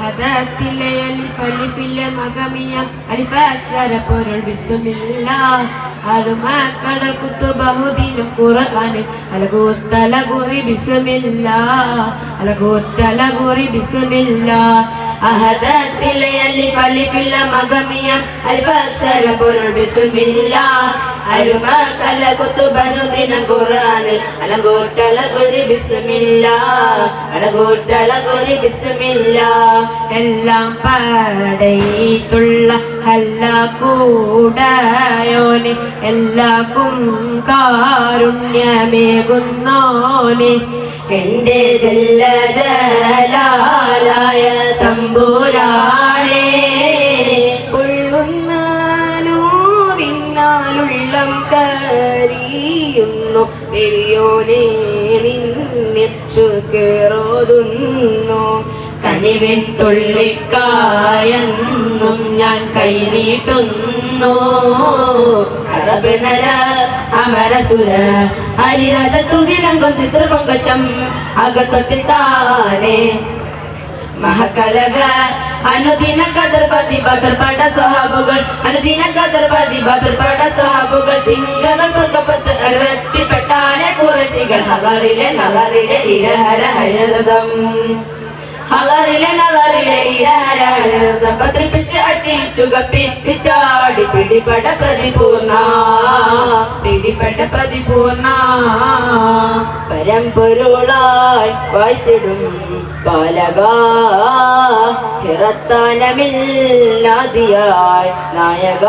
അഹദത്തിലെ അലിഫ് അലിഫിലെ മകമിയം അലിഫാക്ഷര പൊരുൾ ബിസ്മില്ല അരുമക്കടൽ കുത്തുബഹുദീനും ഖുർആന് അലകൂത്തലകുറി ബിസ്മില്ല അലകൂത്തലകുറി ബിസ്മില്ല അഹദത്തിലെ അലിഫ് അലിഫിലെ മകമിയം അലിഫാക്ഷര പൊരുൾ ബിസ്മില്ല അരുമക്കടൽ കുത്തുബഹുദീനും ഖുർആന് അലകൂത്തലകുറി ബിസ്മില്ല അലകൂത്തലകുറി ബിസ്മില്ല എല്ലാം പാടയിട്ടുള്ള ഹല്ലാക്കൂടയോനെ എല്ലാക്കും കാരുണ്യമേകുന്നോനെ എന്റെ ജല്ലജലാലായ തമ്പുരാനെ ഉള്ളുന്ന നോവിന്നാലുള്ളം കരിയുന്നു പെരിയോനെ നിന്നെ ശുക്രോതുന്നു കനിവിൻ തുള്ളിക്കായെന്നും ഞാൻ കൈനീട്ടുന്നു അറബ് നര അമരസുര ഹരിരാജത്തുതിലങ്കം ചിത്രപങ്കജം അകത്തൊട്ടിത്താനെ മഹകലക അനുദിന കദർപതി ബദർപട സ്വഹാബുകൾ അനുദിന കദർപതി ബദർപട സ്വഹാബുകൾ ചിങ്കകൾ തുർക്കപ്പത്ത് അറുപത്തിപ്പെട്ടാനെ കുറശികൾ ഹലറിലെ നളറിലെ ഇരഹര ഹരിതം ഹലറിലെ നളറിലെ ഇരഹരം പത്രിപ്പിച്ച് അച്ചിച്ചുക പിപ്പിച്ചാടി പിടിപെട്ട പ്രതിപൂർണ പരമ്പൊരുളായി വായ്ത്തിടും പാലക ഹിറത്താനമില്ലാതിയായി നായക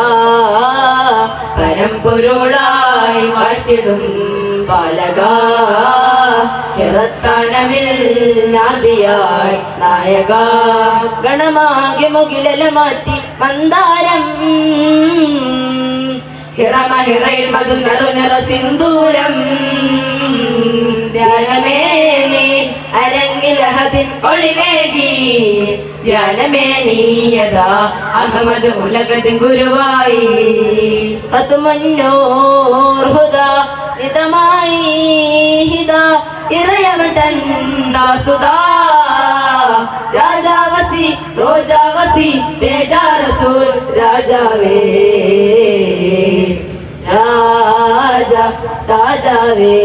പരമ്പൊരുളായി വായ്ത്തിടും പാലക ഹിറത്താനമില്ലാതിയായി നായക ഗണമാകെ മുകിലല മാറ്റി മന്ദാരം ഹിറമഹിറയിൽ മധു നറുനിറ സിന്ദൂരം ധ്യാനമേ നീ അരങ്ങിലഹദിൻ ഒളിവേകി ധ്യാനമേ നീയതാ അഹമ്മദ് ഉലകത്തിൻ ഗുരുവായി ഹതുമന്നൂർ ഹുദാ നിതമായി ഹിദാ ഇറയവൻ തന്ദാസുദാ രാജാവസി റോജാവസി തേജാ റസൂൽ രാജാവേ രാജ താജാവേ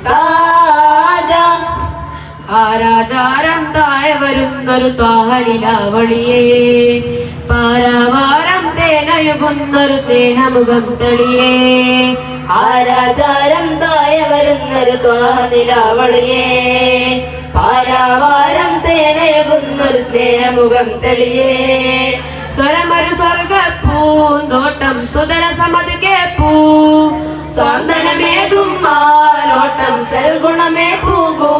താജ ആരാചാരം തായ വരുന്നൊരു താഹലിലാവളിയേ പാരാവാരം തേനയുകുന്നൊരു സ്നേഹമുഖം തളിയേ ആരാചാരം തായ വരുന്നൊരു താഹലിലാവളിയേ പാരാവാരം തേനയുകുന്നൊരു സ്നേഹമുഖം തളിയേ സ്വരമൊരു സ്വർഗപ്പൂന്തോട്ടം സുതര സമത് കേപ്പൂ സ്വാന്തനമേകും മാലോട്ടം സൽഗുണമേ പൂകൂ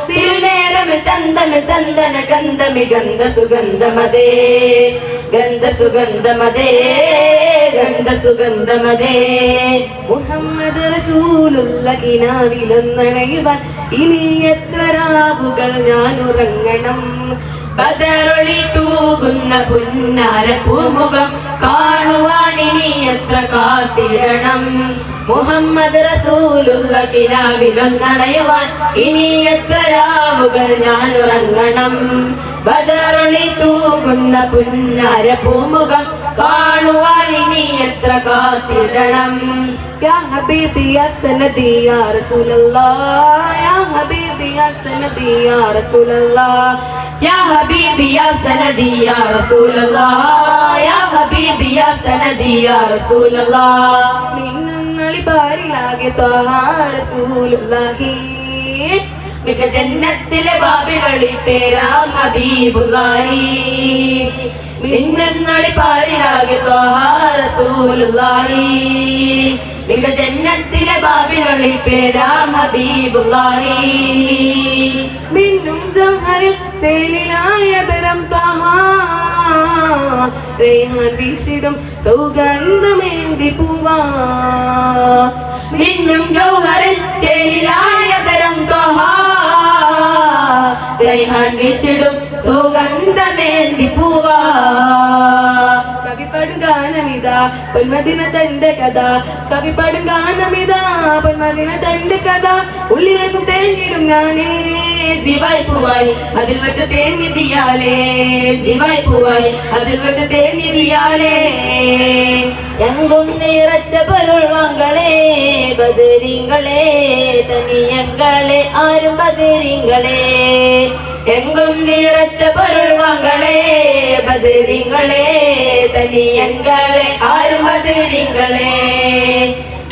തിരുനേരമി ചന്ദന ചന്ദന ഗന്ധമി ഗന്ധ സുഗന്ധമതേ ഗന്ധ സുഗന്ധമതേ ഗന്ധ സുഗന്ധമതേ മുഹമ്മദ് റസൂലുള്ള കിനാവിലൊന്നണയുവാൻ ഇനി എത്ര രാവുകൾ ഞാൻ ഉറങ്ങണം ബദറൊളി തൂകുന്ന പുന്നാര പൂമുഖം കാണുവാൻ ഇനി എത്ര കാത്തിടണം മുഹമ്മദ് റസൂലുള്ള കിനാവിലൊന്നണയുവാൻ ഇനി എത്ര രാവുകൾ ഞാൻ ഉറങ്ങണം ബദറൊളി തൂകുന്ന പുന്നാര പൂമുഖം കാണുവാൻ ഇനി എത്ര കാത്തിടണം യാ ഹബീബി യാ സനദി യാ റസൂലല്ലാഹ് യാ ഹബീബി യാ സനദി യാ റസൂലല്ലാഹ് യാ ഹബീബി യാ സനദി യാ റസൂലല്ലാഹ് യാ ഹബീബി യാ സനദി യാ റസൂലല്ലാഹ് മിന്നങ്ങളി ബാരിലാകെ ത്വഹ റസൂലുള്ളാഹി മിക ജന്നത്തിലെ ബാബിലളി പേരാം ഹബീബുള്ളാഹി മിന്നങ്ങളി ബാരിലാകെ ത്വഹ റസൂലുള്ളാഹി മിക ജന്നത്തിലെ ബാബിലളി പേരാം ഹബീബുള്ളാഹി മിന്നും ജൗഹറിൽ ചേലിലായതരം ത്വഹ റേഹാൻ വീശിടും സൗഗന്ധമേന്തി പൂവാ മിന്നും ജൗഹറിൽ ചേലിലായതരം ത്വഹ റേഹാൻ വീശിടും സുഗന്ധമേന്തി പൂവാ കവി കവിപ്പാടും ഗാനമിതാ പൊന്മദിന തന്റെ കഥ കവിപ്പാടും ഗാനമിതാ പൊന്മദിന തന്റെ കഥ ഉള്ളിലേക്കും തേങ്ങിടും ഞാനേ ജീവായി പൂവായി അതിൽ വെച്ച് തേന്നിതിയാലേ ജീവായി പൂവായി അതിൽ വെച്ച് തേന്നിതിയാലേ എങ്കും നിറച്ച പൊരുൾവാങ്കളെ ബദരീങ്ങളെ തനിയങ്ങളെ ആരും ബദരീങ്ങളെ എങ്കും നിറച്ച പൊരുൾവാങ്കളെ ബദരീങ്ങളെ തനിയങ്ങളെ ആരും ബദരീങ്ങളെ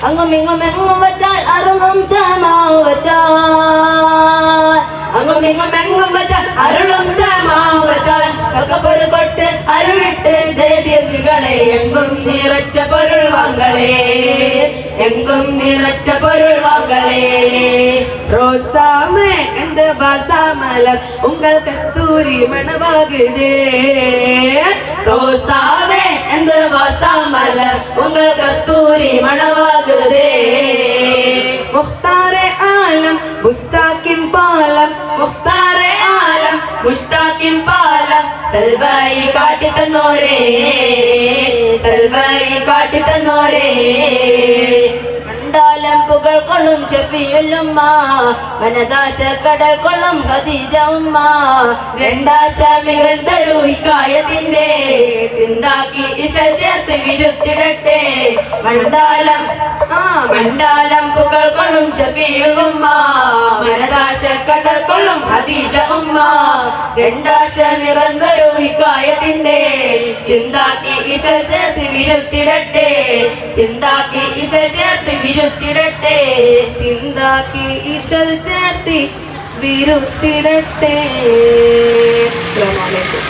അങ്ങും ഇങ്ങും എങ്ങും വച്ചാൽ അറുങ്ങും സമാവ് വച്ചാൽ അങ്ങും ഇങ്ങും എങ്ങും വച്ചാൽ അരുളും സമാവ് വച്ചാൽ കക്കപ്പൊരു കൊട്ട് അരുവിട്ട് ജയദീർഘികളെ എങ്കും നിറച്ച പൊരുൾവാങ്കളെ എങ്കും നിറച്ച പൊരുൾവാങ്കളെ ரோசாமே இந்த வாசாமலர் உங்கள் கஸ்தூரி மணவாகுதே ரோசாவே இந்த வாசாமலர் உங்கள் கஸ்தூரி மணவாகுதே முக்தாரே ஆலம் முஸ்தாக்கின் பாலம் മുഖ്താറെ ആലം മുഷ്താഖിൻ പാലം സൽവായി കാട്ടി തന്നോരേ സൽവായി കാട്ടി തന്നോരേ മണ്ടാലം പുകൾ കൊള്ളും ഷഫീഉലുമ്മ മനദാശ കടൽ കൊള്ളും ഖദീജ ഉമ്മ രണ്ടാശ മികന്തരു ഹിക്കായത്തിന്റെ ചിന്താക്കി ഇശൽ ചേർത്ത് വിരുത്തിടട്ടെ മണ്ടാലം മണ്ടാലം പുകൾ കൊള്ളും ഷഫീഉലുമ്മ മനദാശ കടൽ കൊള്ളും ഖദീജ ഉമ്മ രണ്ടാശ നിരന്തരു ഹിക്കായത്തിന്റെ ചിന്താക്കി ഇശൽ ചേർത്ത് വിരുത്തിടട്ടെ ചിന്താക്കി ഇശൽ ചേർത്ത് വിരുത്തിടട്ടെ ചിന്താക്കി ഇശൽ ചേർത്തി വിരുത്തിടട്ടെ. അസ്സലാമു അലൈക്കും.